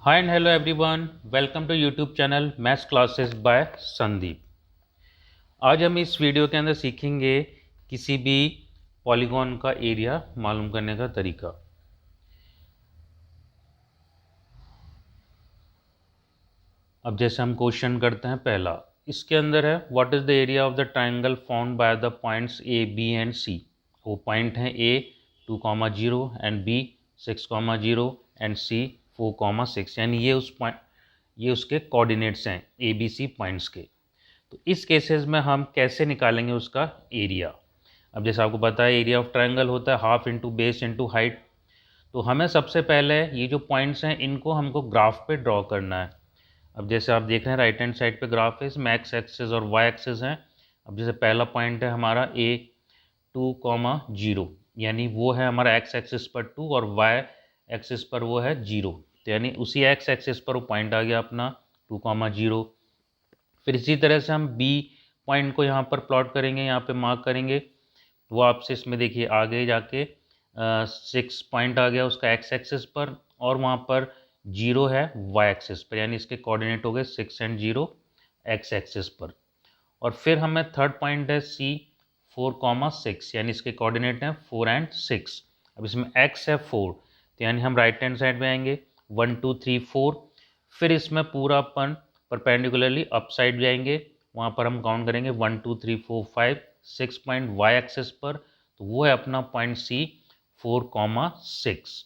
Hi and hello everyone, welcome to YouTube channel maths classes by Sandeep. आज हम इस video के अंदर सीखेंगे किसी भी पॉलीगॉन का एरिया मालूम करने का तरीका। अब जैसे हम क्वेश्चन करते हैं, पहला इसके अंदर है what is the area of the triangle found by the points A B and C. वो पॉइंट हैं A 2,0 and B 6,0 and C 4,6, यानी ये उसके कोऑर्डिनेट्स हैं ए बी सी पॉइंट्स के। तो इस केसेस में हम कैसे निकालेंगे उसका एरिया। अब जैसे आपको पता है एरिया ऑफ ट्रायंगल होता है half into base into height. तो हमें सबसे पहले ये जो पॉइंट्स हैं इनको हमको ग्राफ पे ड्रॉ करना है। अब जैसे आप देख रहे हैं राइट हैंड साइड पे ग्राफ है, इसमें एक्स एक्सिस और वाई एक्सिस हैं। अब जैसे पहला पॉइंट है हमारा ए 2,0, यानी वो है हमारा एक्स एक्सिस पर 2 और वाई एक्सिस पर वो है 0। तो यानी उसी एक्स एक्सिस पर वो पॉइंट आ गया अपना 2,0। फिर इसी तरह से हम बी पॉइंट को यहाँ पर प्लॉट करेंगे, यहाँ पे मार्क करेंगे। वो आपसे इसमें देखिए आगे जाके 6 पॉइंट आ गया उसका एक्स एक्सिस पर, और वहाँ पर 0 है वाई एक्सिस पर, यानी इसके कोऑर्डिनेट हो गए 6 एंड 0 एक्स एक्सिस पर। और फिर हमें थर्ड पॉइंट है सी 4,6, यानी इसके कोऑर्डिनेट हैं 4 एंड 6। अब इसमें एक्स है 4, तो यानी हम राइट हैंड साइड में आएंगे 1 2 3 4। फिर इसमें पूरा अपन परपेंडिकुलरली अप साइड जाएंगे, वहाँ पर हम काउंट करेंगे 1 2 3 4 5 6 पॉइंट वाई एक्सिस पर, तो वो है अपना पॉइंट सी 4,6।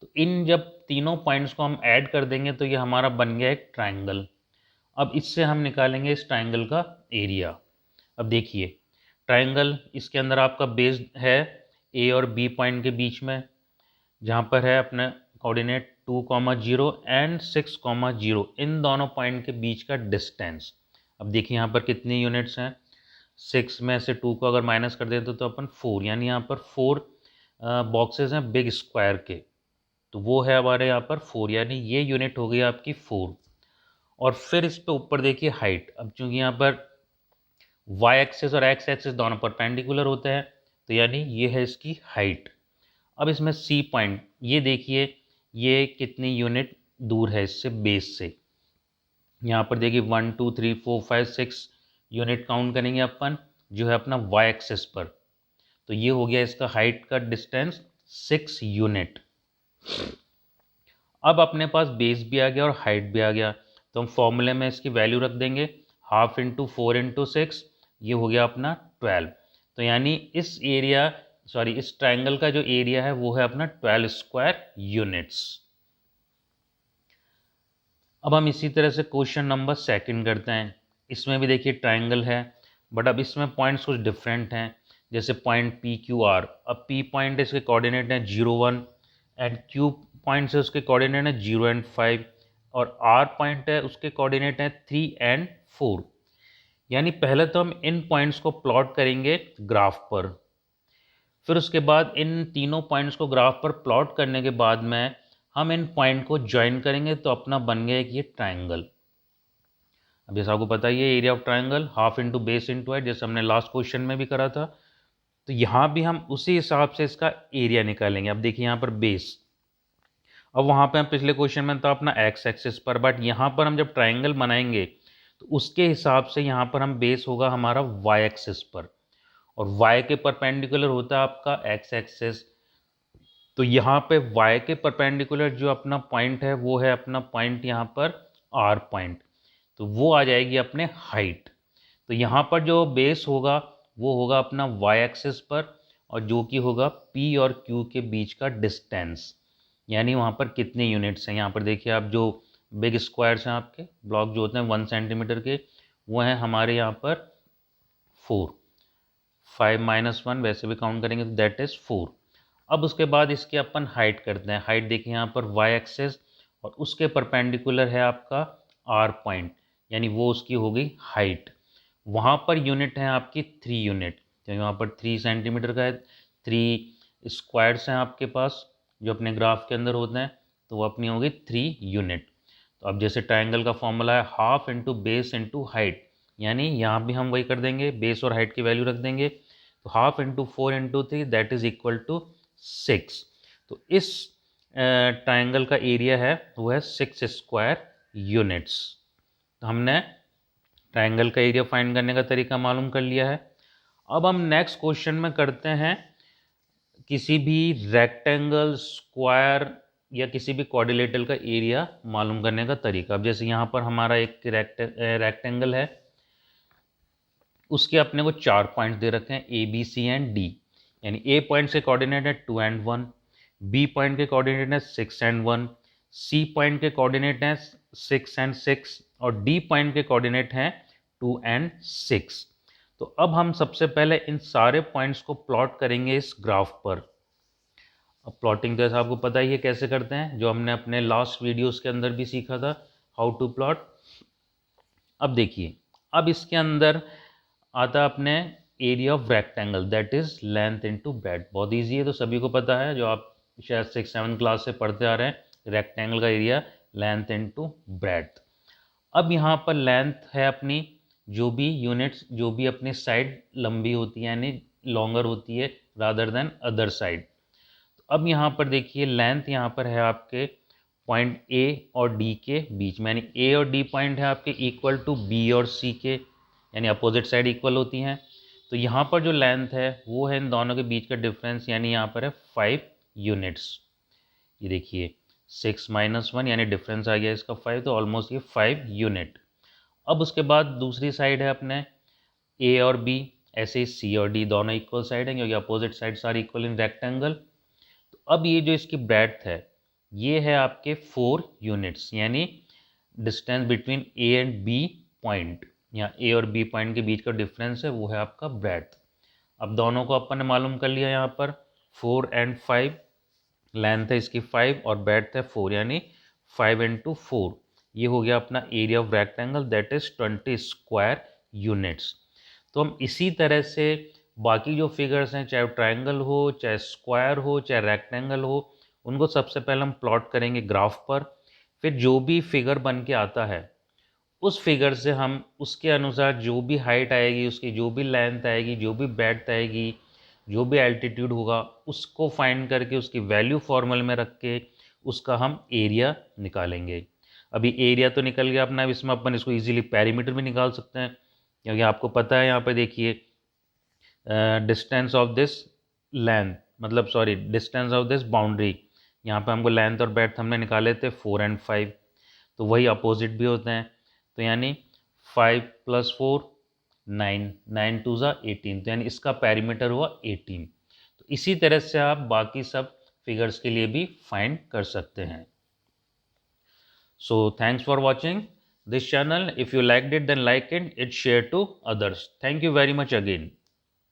तो इन जब तीनों पॉइंट्स को हम ऐड कर देंगे तो ये हमारा बन गया एक ट्राइंगल। अब इससे हम निकालेंगे इस ट्राइंगल का एरिया। अब देखिए ट्राइंगल, इसके अंदर आपका बेस है ए और बी पॉइंट के बीच में, जहाँ पर है अपने कोऑर्डिनेट 2,0 एंड 6,0, इन दोनों पॉइंट के बीच का डिस्टेंस। अब देखिए यहाँ पर कितनी यूनिट्स हैं, 6 में से 2 को अगर माइनस कर दें तो अपन 4, यानी यहाँ पर 4 बॉक्सेस हैं बिग स्क्वायर के, तो वो है हमारे यहाँ पर 4, यानी ये यूनिट हो गई आपकी 4। और फिर इस पे ऊपर देखिए हाइट। अब चूंकि यहाँ पर वाई एक्सिस और एक्स एक्सिस दोनों परपेंडिकुलर होते हैं, तो यानी ये है इसकी हाइट। अब इसमें सी पॉइंट, ये देखिए ये कितनी यूनिट दूर है इससे बेस से। यहाँ पर देखिए 1 2 3 4 5 6 यूनिट काउंट करेंगे अपन, जो है अपना वाई एक्सिस पर। तो ये हो गया इसका हाइट का डिस्टेंस 6 यूनिट। अब अपने पास बेस भी आ गया और हाइट भी आ गया, तो हम फॉर्मूले में इसकी वैल्यू रख देंगे हाफ इंटू 4 इंटू 6, ये हो गया अपना 12। तो यानी इस ट्राइंगल का जो एरिया है वो है अपना 12 स्क्वायर यूनिट्स। अब हम इसी तरह से क्वेश्चन नंबर सेकंड करते हैं। इसमें भी देखिए ट्राइंगल है, बट अब इसमें पॉइंट्स कुछ डिफरेंट हैं। जैसे पॉइंट पी क्यू आर, अब पी पॉइंट इसके कोऑर्डिनेट हैं 0 1, एंड क्यू पॉइंट से उसके कोऑर्डिनेट हैं 0 एंड 5, और आर पॉइंट है उसके कोऑर्डिनेट हैं 3 एंड 4। यानी पहले तो हम इन पॉइंट्स को प्लॉट करेंगे ग्राफ पर, फिर उसके बाद इन तीनों पॉइंट्स को ग्राफ पर प्लॉट करने के बाद में हम इन पॉइंट को ज्वाइन करेंगे, तो अपना बन गया एक ये ट्राइंगल। अब जैसा आपको पता ही है area of triangle half into base into height, जैसे हमने लास्ट क्वेश्चन में भी करा था। तो यहाँ भी हम उसी हिसाब से इसका एरिया निकालेंगे। अब देखिए यहाँ पर बेस, अब वहाँ पे हम पिछले क्वेश्चन में था अपना एक्स एक्सिस पर, बट यहाँ पर हम जब ट्राइंगल बनाएंगे तो उसके हिसाब से यहाँ पर हम बेस होगा हमारा वाई एक्सिस पर, और वाई के परपेंडिकुलर होता है आपका एक्स एक्सिस। तो यहाँ पे y के परपेंडिकुलर जो अपना पॉइंट है वो है अपना पॉइंट यहाँ पर r पॉइंट, तो वो आ जाएगी अपने हाइट। तो यहाँ पर जो बेस होगा वो होगा अपना y एक्सिस पर, और जो कि होगा p और q के बीच का डिस्टेंस, यानी वहाँ पर कितने यूनिट्स हैं। यहाँ पर देखिए आप जो बिग स्क्वायर्स हैं आपके ब्लॉक जो होते हैं 1 सेंटीमीटर के, वो हैं हमारे यहाँ पर 4। 5 माइनस 1 वैसे भी काउंट करेंगे तो दैट इज़ 4। अब उसके बाद इसकी अपन हाइट करते हैं। हाइट देखिए यहाँ पर y एक्सेस और उसके परपेंडिकुलर है आपका r पॉइंट, यानी वो उसकी हो गई हाइट। वहाँ पर यूनिट है आपकी 3 यूनिट, तो यहाँ पर 3 सेंटीमीटर का है, 3 स्क्वायर्स हैं आपके पास जो अपने ग्राफ के अंदर होते हैं, तो वो अपनी होगी 3 यूनिट। तो अब जैसे ट्राइंगल का फॉर्मूला है half into base into height, यानी यहाँ भी हम वही कर देंगे, बेस और हाइट की वैल्यू रख देंगे। तो half into 4 into 3 that is equal to 6। तो इस ट्राइंगल का एरिया है वो है 6 स्क्वायर यूनिट्स। तो हमने ट्राइंगल का एरिया फाइंड करने का तरीका मालूम कर लिया है। अब हम नेक्स्ट क्वेश्चन में करते हैं किसी भी रेक्टेंगल, स्क्वायर या किसी भी क्वाड्रिलेटरल का एरिया मालूम करने का तरीका। अब जैसे यहाँ पर हमारा एक रेक्टेंगल है, उसके अपने को 4 पॉइंट दे रखे हैं ए, बी, सी एंड डी। यानी ए पॉइंट के कोऑर्डिनेट है 2 एंड 1, बी पॉइंट के कोऑर्डिनेट है 6 एंड 1, सी पॉइंट के कोऑर्डिनेट हैं 6 एंड 6 और डी पॉइंट के कोऑर्डिनेट हैं 2 एंड 6। तो अब हम सबसे पहले इन सारे पॉइंट्स को प्लॉट करेंगे इस ग्राफ पर। अब प्लॉटिंग तो ऐसा आपको पता ही है कैसे करते हैं, जो हमने अपने लास्ट वीडियोस के अंदर भी सीखा था, हाउ टू प्लॉट। अब देखिए, अब इसके अंदर आता है अपने area of rectangle, that is length into breadth. बहुत ईजी है, तो सभी को पता है, जो आप शायद 6-7 क्लास से पढ़ते आ रहे हैं, रेक्टेंगल का एरिया लेंथ इनटू ब्रेड्थ। अब यहाँ पर लेंथ है अपनी, जो भी यूनिट्स, जो भी अपनी साइड लंबी होती है यानी लॉन्गर होती है रादर देन अदर साइड। अब यहाँ पर देखिए, लेंथ यहाँ पर है आपके पॉइंट ए और डी के बीच में, यानी ए और डी पॉइंट है आपके इक्वल टू बी और सी के, यानी अपोजिट साइड इक्वल होती हैं। तो यहाँ पर जो लेंथ है वो है इन दोनों के बीच का डिफरेंस, यानी यहाँ पर है 5 यूनिट्स। ये देखिए 6 - 1 यानी डिफरेंस आ गया इसका 5, तो ऑलमोस्ट ये 5 यूनिट। अब उसके बाद दूसरी साइड है अपने ए और बी, ऐसे ही सी और डी दोनों इक्वल साइड हैं क्योंकि opposite sides are equal in rectangle. तो अब ये जो इसकी ब्रेड्थ है ये है आपके 4 यूनिट्स, यानी distance between A and B point, यहाँ ए और बी पॉइंट के बीच का डिफरेंस है वो है आपका ब्रेड्थ। अब दोनों को अपन ने मालूम कर लिया, यहाँ पर 4 एंड 5, लेंथ है इसकी 5 और ब्रेड्थ है 4, यानी 5 × 4, ये हो गया अपना area of rectangle, that is 20 square units. तो हम इसी तरह से बाकी जो फिगर्स हैं, चाहे ट्रायंगल हो, चाहे स्क्वायर हो, चाहे रेक्टेंगल हो, उनको सबसे पहले हम प्लॉट करेंगे ग्राफ पर। फिर जो भी फिगर बन के आता है उस फिगर से हम उसके अनुसार जो भी हाइट आएगी, उसकी जो भी लेंथ आएगी, जो भी ब्रेड्थ आएगी, जो भी एल्टीट्यूड होगा, उसको फाइंड करके उसकी वैल्यू फॉर्मूले में रख के उसका हम एरिया निकालेंगे। अभी एरिया तो निकल गया अपना, इसमें अपन इसको इजीली पेरीमीटर भी निकाल सकते हैं, क्योंकि आपको पता है यहाँ पे देखिए डिस्टेंस ऑफ दिस लेंथ, मतलब sorry distance of this boundary, यहाँ पे हमको लेंथ और ब्रेड्थ हमने निकाले थे 4 एंड 5, तो वही अपोजिट भी होते हैं। तो यानी 5 + 4 9, 9 × 2 = 18, तो यानी इसका पेरीमीटर हुआ 18। तो इसी तरह से आप बाकी सब फिगर्स के लिए भी फाइंड कर सकते हैं। So thanks for watching this channel. If you liked it, then like it, share to others. Thank you very much again.